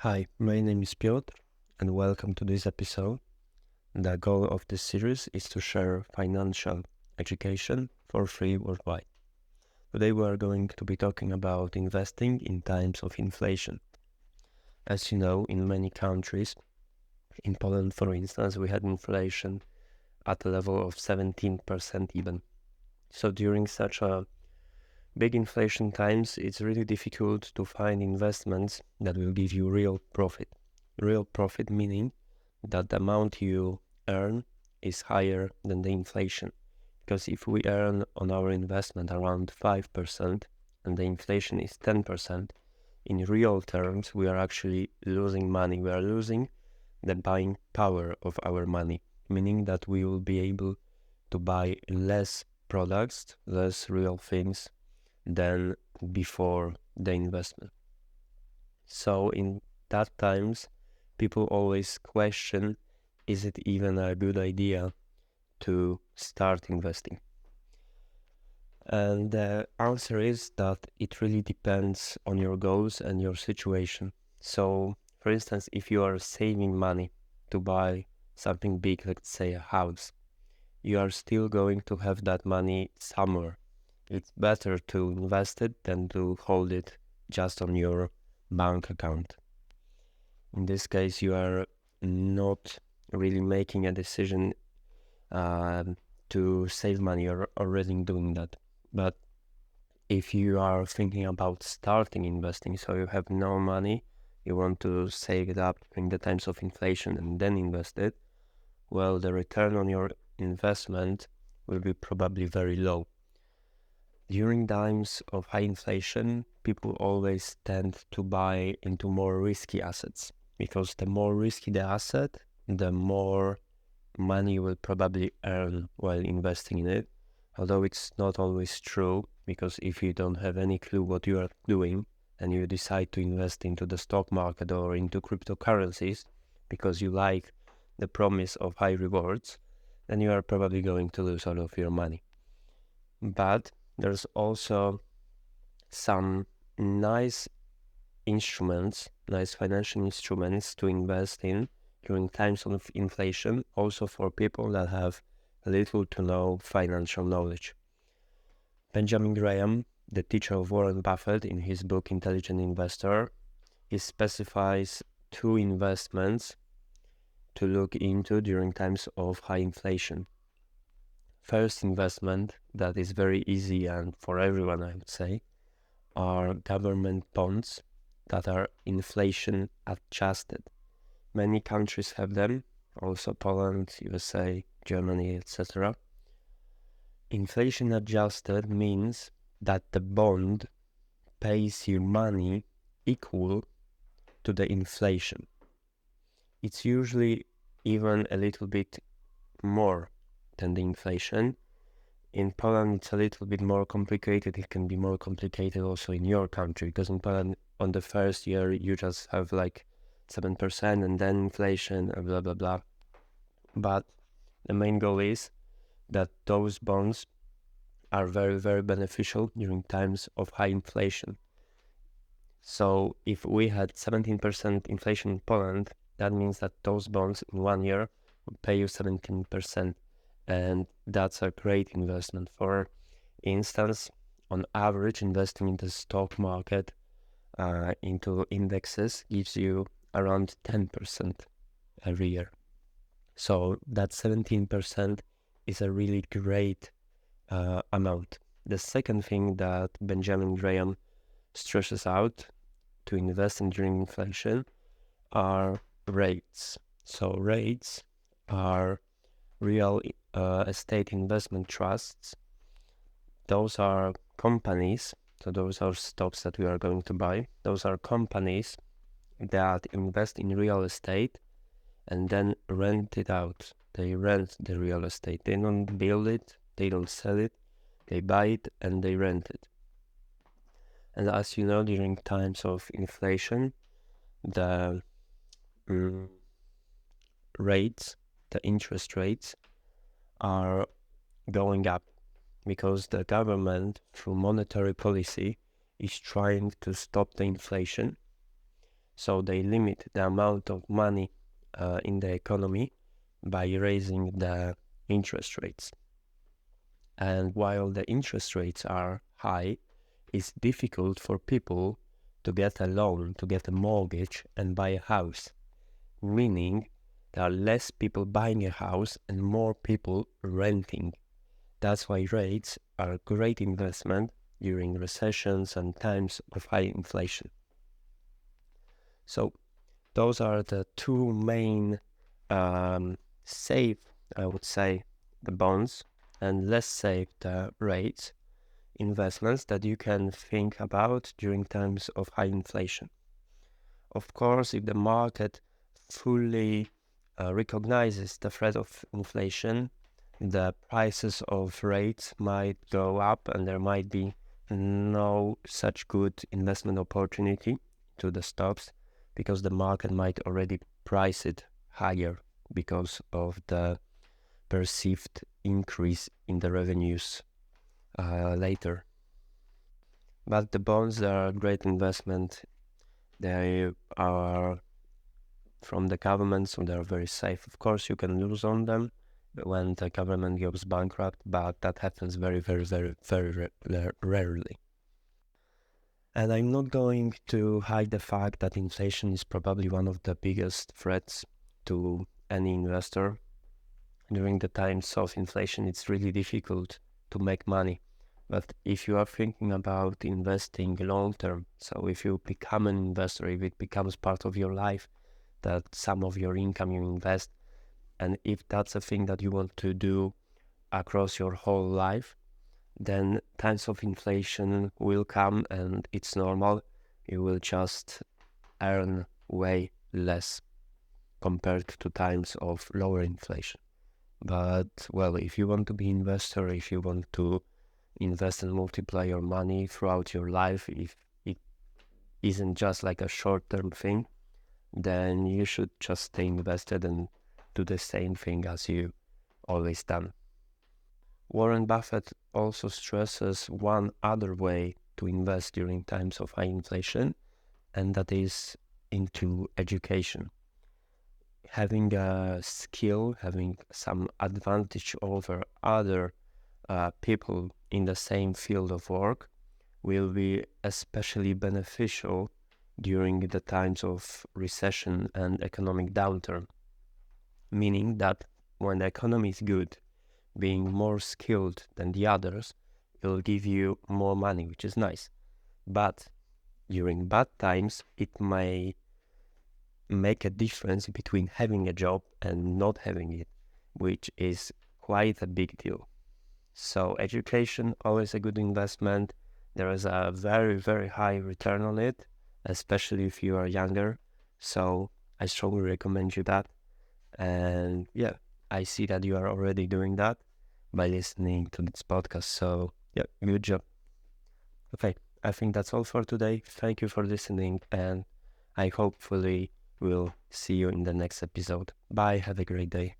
Hi, my name is Piotr, and welcome to this episode. The goal of this series is to share financial education for free worldwide. Today we are going to be talking about investing in times of inflation. As you know, in many countries, in Poland for instance, we had inflation at a level of 17% even. So during such a big inflation times, it's really difficult to find investments that will give you real profit. Real profit meaning that the amount you earn is higher than the inflation. Because if we earn on our investment around 5% and the inflation is 10%, in real terms, we are actually losing money. We are losing the buying power of our money, meaning that we will be able to buy less products, less real things than before the investment. So in that times, people always question, is it even a good idea to start investing? And the answer is that it really depends on your goals and your situation. So, for instance, if you are saving money to buy something big, let's say a house, you are still going to have that money somewhere. It's better to invest it than to hold it just on your bank account. In this case, you are not really making a decision to save money. You're already doing that. But if you are thinking about starting investing, so you have no money, you want to save it up in the times of inflation and then invest it, well, the return on your investment will be probably very low. During times of high inflation, people always tend to buy into more risky assets because the more risky the asset, the more money you will probably earn while investing in it. Although it's not always true, because if you don't have any clue what you are doing and you decide to invest into the stock market or into cryptocurrencies because you like the promise of high rewards, then you are probably going to lose all of your money. But there's also some nice financial instruments to invest in during times of inflation, also for people that have little to no financial knowledge. Benjamin Graham, the teacher of Warren Buffett, in his book Intelligent Investor, he specifies two investments to look into during times of high inflation. First investment that is very easy and for everyone, I would say, are government bonds that are inflation adjusted. Many countries have them, also Poland, USA, Germany, etc. Inflation adjusted means that the bond pays you money equal to the inflation. It's usually even a little bit more than the inflation. In Poland, it's a little bit more complicated. It can be more complicated also in your country, because in Poland, on the first year, you just have like 7% and then inflation, blah, blah, blah. But the main goal is that those bonds are very, very beneficial during times of high inflation. So if we had 17% inflation in Poland, that means that those bonds in 1 year would pay you 17%. And that's a great investment. For instance, on average, investing in the stock market into indexes gives you around 10% every year. So that 17% is a really great amount. The second thing that Benjamin Graham stresses out to invest in during inflation are rates. So rates are real estate investment trusts. Those are companies, so those are stocks that we are going to buy. Those are companies that invest in real estate and then rent it out. They rent the real estate. They don't build it, they don't sell it, they buy it and they rent it. And as you know, during times of inflation, the interest rates are going up because the government, through monetary policy, is trying to stop the inflation. So they limit the amount of money in the economy by raising the interest rates. And while the interest rates are high, it's difficult for people to get a loan, to get a mortgage and buy a house, meaning there are less people buying a house and more people renting. That's why rates are a great investment during recessions and times of high inflation. So those are the two main safe, I would say, the bonds, and less safe, the rates investments that you can think about during times of high inflation. Of course, if the market fully recognizes the threat of inflation, the prices of rates might go up and there might be no such good investment opportunity to the stocks because the market might already price it higher because of the perceived increase in the revenues later. But the bonds are a great investment. They are from the government, so they're very safe. Of course, you can lose on them when the government goes bankrupt, but that happens very, very, very, very rarely. And I'm not going to hide the fact that inflation is probably one of the biggest threats to any investor. During the times of inflation, it's really difficult to make money. But if you are thinking about investing long term, so if you become an investor, if it becomes part of your life, that some of your income you invest, and if that's a thing that you want to do across your whole life, then times of inflation will come and it's normal. You will just earn way less compared to times of lower inflation. But, well, if you want to be an investor, if you want to invest and multiply your money throughout your life, if it isn't just like a short-term thing, then you should just stay invested and do the same thing as you always done. Warren Buffett also stresses one other way to invest during times of high inflation, and that is into education. Having a skill, having some advantage over other people in the same field of work will be especially beneficial during the times of recession and economic downturn. Meaning that when the economy is good, being more skilled than the others will give you more money, which is nice. But during bad times, it may make a difference between having a job and not having it, which is quite a big deal. So education, always a good investment. There is a very, very high return on it, especially if you are younger. So I strongly recommend you that. And yeah, I see that you are already doing that by listening to this podcast. So yeah, good job. Okay, I think that's all for today. Thank you for listening, and I hopefully will see you in the next episode. Bye. Have a great day.